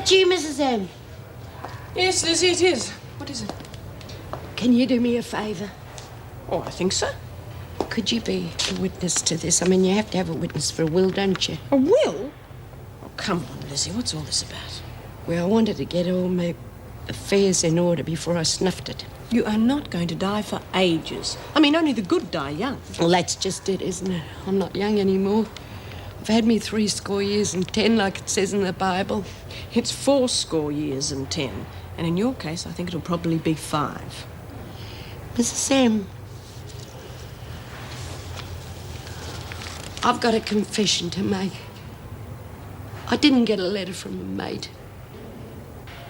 that you, Mrs. M? Yes, Lizzie, it is. What is it? Can you do me a favour? Oh, I think so. Could you be a witness to this? I mean, you have to have a witness for a will, don't you? A will? Oh, come on, Lizzie, what's all this about? Well, I wanted to get all my affairs in order before I snuffed it. You are not going to die for ages. I mean, only the good die young. Well, that's just it, isn't it? I'm not young anymore. I've had me 70 years and 10, like it says in the Bible. It's 80 years and 10. And in your case, I think it'll probably be 5. Mrs. M, I've got a confession to make. I didn't get a letter from a mate.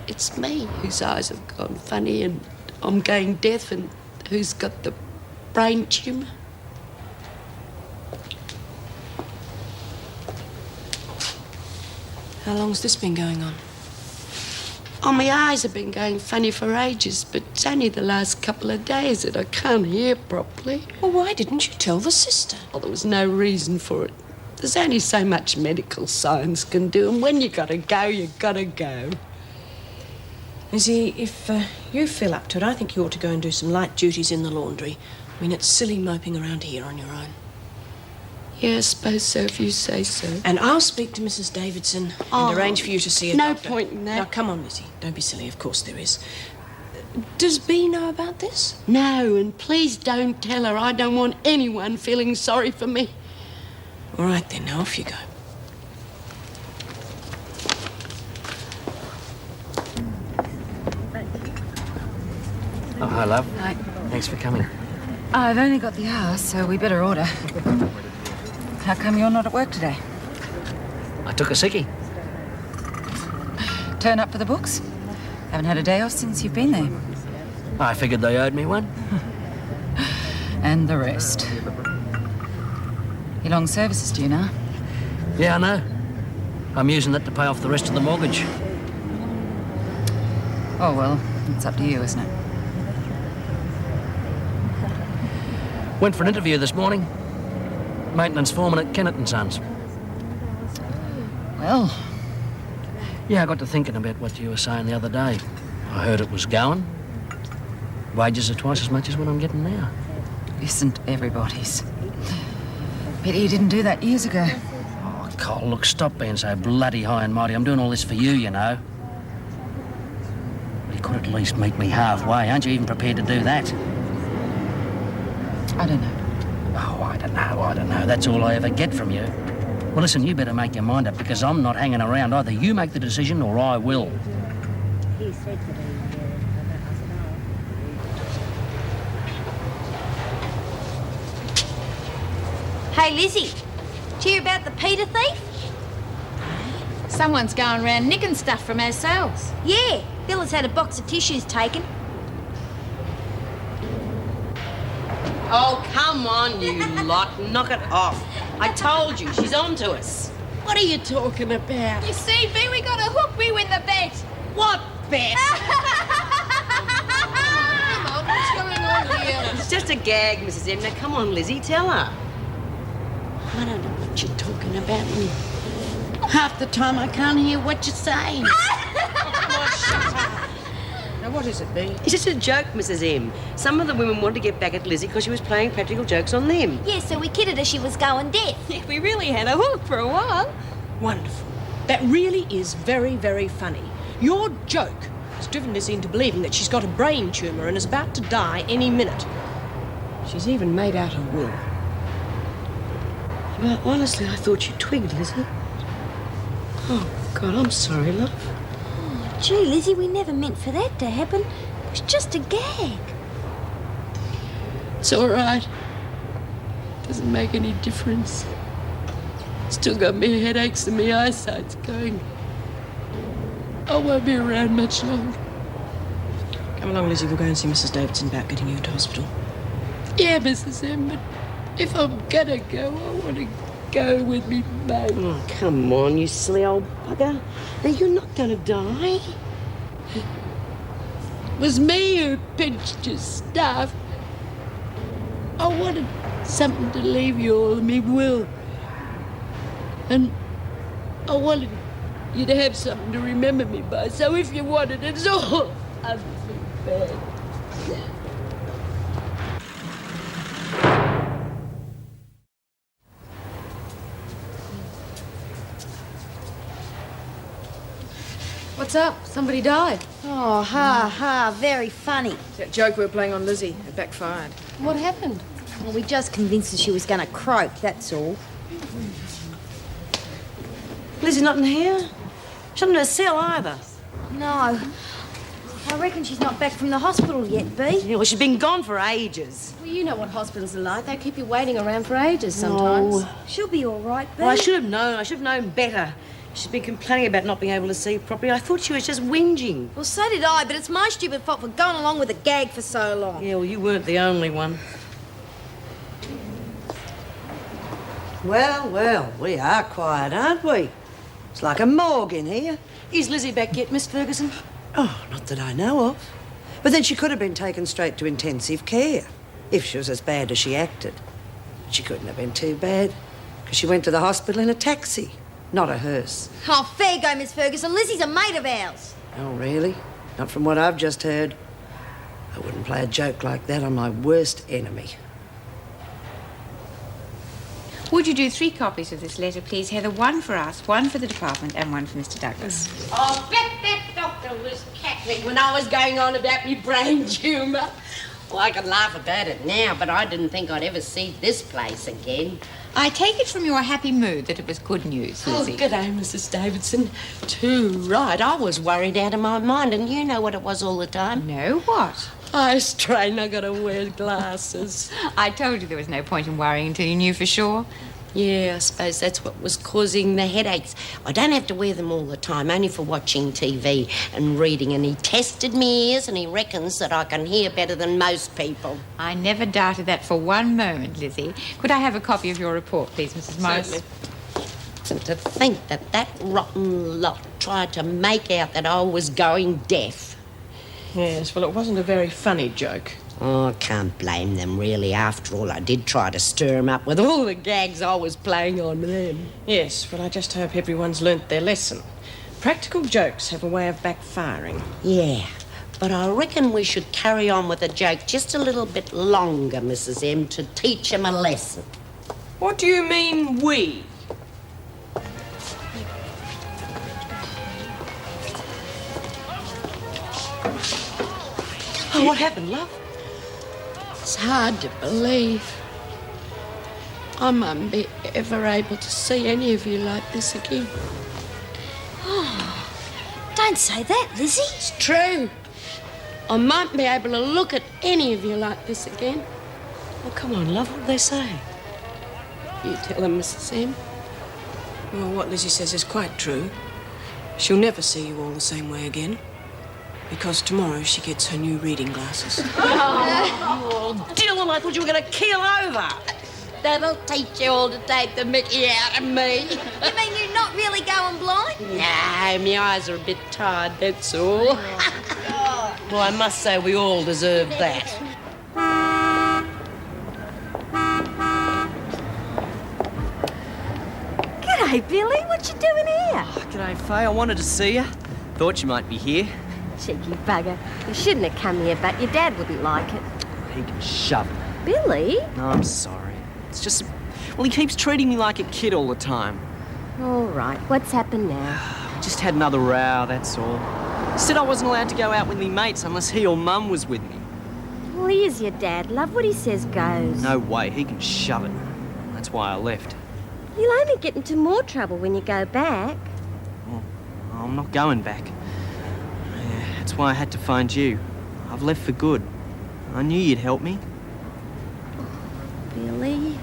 It's me whose eyes have gone funny and I'm going deaf and who's got the brain tumour. How long's this been going on? Oh, my eyes have been going funny for ages, but it's only the last couple of days that I can't hear properly. Well, why didn't you tell the sister? Well, there was no reason for it. There's only so much medical science can do, and when you gotta go, you gotta go. Lizzie, if you feel up to it, I think you ought to go and do some light duties in the laundry. I mean, it's silly moping around here on your own. Yeah, I suppose so, if you say so. And I'll speak to Mrs. Davidson and arrange for you to see a doctor. No point in that. Now, come on, Lizzie. Don't be silly. Of course there is. Does Bea know about this? No, and please don't tell her. I don't want anyone feeling sorry for me. All right, then. Now, off you go. Oh, hi, love. Hi. Thanks for coming. I've only got the hour, so we better order. How come you're not at work today? I took a sickie. Turn up for the books? Haven't had a day off since you've been there. I figured they owed me one. And the rest. Your long services due now. Yeah, I know. I'm using that to pay off the rest of the mortgage. Oh, well, it's up to you, isn't it? Went for an interview this morning. Maintenance foreman at Kennett & Sons. Well, Yeah, I got to thinking about what you were saying the other day. I heard it was going. Wages are twice as much as what I'm getting now. isn't everybody's. Pity you didn't do that years ago. Oh, Cole, look, stop being so bloody high and mighty. I'm doing all this for you, you know. You could at least meet me halfway. Aren't you even prepared to do that? I don't know. Oh, I don't know. That's all I ever get from you. Well, listen, you better make your mind up, because I'm not hanging around. Either you make the decision or I will. He said to me, Hey, Lizzie, did you hear about the Peter thief? Someone's going around nicking stuff from our cells. Yeah, Bill has had a box of tissues taken. Oh, come on, you lot. Knock it off. I told you, she's on to us. What are you talking about? You see, B, we got a hook. We win the bet. What bet? Come on, what's going on here? It's just a gag, Mrs. M. Now, come on, Lizzie, tell her. I don't know what you're talking about. Half the time I can't hear what you're saying. Now, what is it, Bea? It's just a joke, Mrs. M. Some of the women wanted to get back at Lizzie because she was playing practical jokes on them. Yeah, so we kidded her she was going deaf. Yeah, we really had a hook for a while. Wonderful. That really is very, very funny. Your joke has driven Lizzie into believing that she's got a brain tumour and is about to die any minute. She's even made out her will. Well, honestly, I thought you twigged, Lizzie. Oh, God, I'm sorry, love. Oh, gee, Lizzie, we never meant for that to happen. It was just a gag. It's all right. Doesn't make any difference. Still got me headaches and my eyesight's going. I won't be around much longer. Come along, Lizzie. We'll go and see Mrs. Davidson about getting you to hospital. Yeah, Mrs. M, but if I'm gonna go, I want to go with me, mate. Oh, come on, you silly old bugger. Now, you're not going to die. It was me who pinched your stuff. I wanted something to leave you all in me will. And I wanted you'd have something to remember me by. So if you wanted it all, I'd be bad. What's up? Somebody died. Oh, ha, ha, very funny. That joke we were playing on Lizzie, it backfired. What happened? Well, we just convinced her she was going to croak, that's all. Lizzie's not in here. She's not in her cell either. No. I reckon she's not back from the hospital yet, Bee. Yeah, well, she's been gone for ages. Well, you know what hospitals are like. They keep you waiting around for ages sometimes. Oh. She'll be all right, Bee. Well, I should have known. I should have known better. She's been complaining about not being able to see properly. I thought she was just whinging. Well, so did I, but it's my stupid fault for going along with the gag for so long. Yeah, well, you weren't the only one. Well, well, we are quiet, aren't we? It's like a morgue in here. Is Lizzie back yet, Miss Ferguson? Oh, not that I know of. But then she could have been taken straight to intensive care, if she was as bad as she acted. She couldn't have been too bad, because she went to the hospital in a taxi, not a hearse. Oh, fair go, Miss Ferguson. Lizzie's a mate of ours. Oh, really? Not from what I've just heard. I wouldn't play a joke like that on my worst enemy. Would you do 3 copies of this letter, please, Heather? 1 for us, 1 for the department, and 1 for Mr. Douglas. I bet that doctor was cackling when I was going on about me brain tumour. Well, I can laugh about it now, but I didn't think I'd ever see this place again. I take it from your happy mood that it was good news, Lizzie. Oh, good day, Mrs. Davidson. Too right. I was worried out of my mind, and you know what it was all the time. No, what? Eye strain. I got to wear glasses. I told you there was no point in worrying until you knew for sure. Yeah, I suppose that's what was causing the headaches. I don't have to wear them all the time, only for watching TV and reading. And he tested me ears and he reckons that I can hear better than most people. I never doubted that for one moment, Lizzie. Could I have a copy of your report, please, Mrs. Morris? And to think that that rotten lot tried to make out that I was going deaf. Yes, well, it wasn't a very funny joke. Oh, I can't blame them, really. After all, I did try to stir them up with all the gags I was playing on them. Yes, but I just hope everyone's learnt their lesson. Practical jokes have a way of backfiring. Yeah, but I reckon we should carry on with the joke just a little bit longer, Mrs. M, to teach them a lesson. What do you mean, we? Oh, what happened, love? It's hard to believe. I mightn't be ever able to see any of you like this again. Don't say that, Lizzie. It's true. I mightn't be able to look at any of you like this again. Oh, come on, love. What do they say? You tell them, Mrs. M. Well, what Lizzie says is quite true. She'll never see you all the same way again. Because tomorrow she gets her new reading glasses. Oh, Dylan, I thought you were going to keel over. That'll teach you all to take the mickey out of me. You mean you're not really going blind? No, my eyes are a bit tired, that's all. Well, I must say we all deserve that. G'day, Billy. What you doing here? G'day, Faye. I wanted to see you. Thought you might be here. Cheeky bugger. You shouldn't have come here, but your dad wouldn't like it. He can shove it. Billy? No, I'm sorry. It's just... Well, he keeps treating me like a kid all the time. All right, what's happened now? Just had another row, that's all. Said I wasn't allowed to go out with me mates unless he or Mum was with me. Well, he is your dad, love. What he says goes. No way, he can shove it. That's why I left. You'll only get into more trouble when you go back. Well, I'm not going back. Yeah, that's why I had to find you. I've left for good. I knew you'd help me. Billy?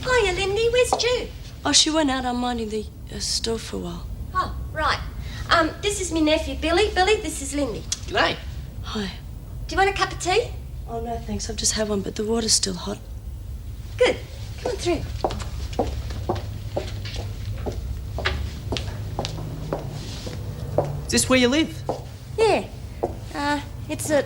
Hiya, Lindy. Where's Jude? Oh, she went out. I'm minding the store for a while. Oh, right. This is my nephew, Billy. Billy, this is Lindy. G'day. Hi. Do you want a cup of tea? Oh, no, thanks. I've just had one, but the water's still hot. Good. Come on through. Is this where you live? Yeah. It's a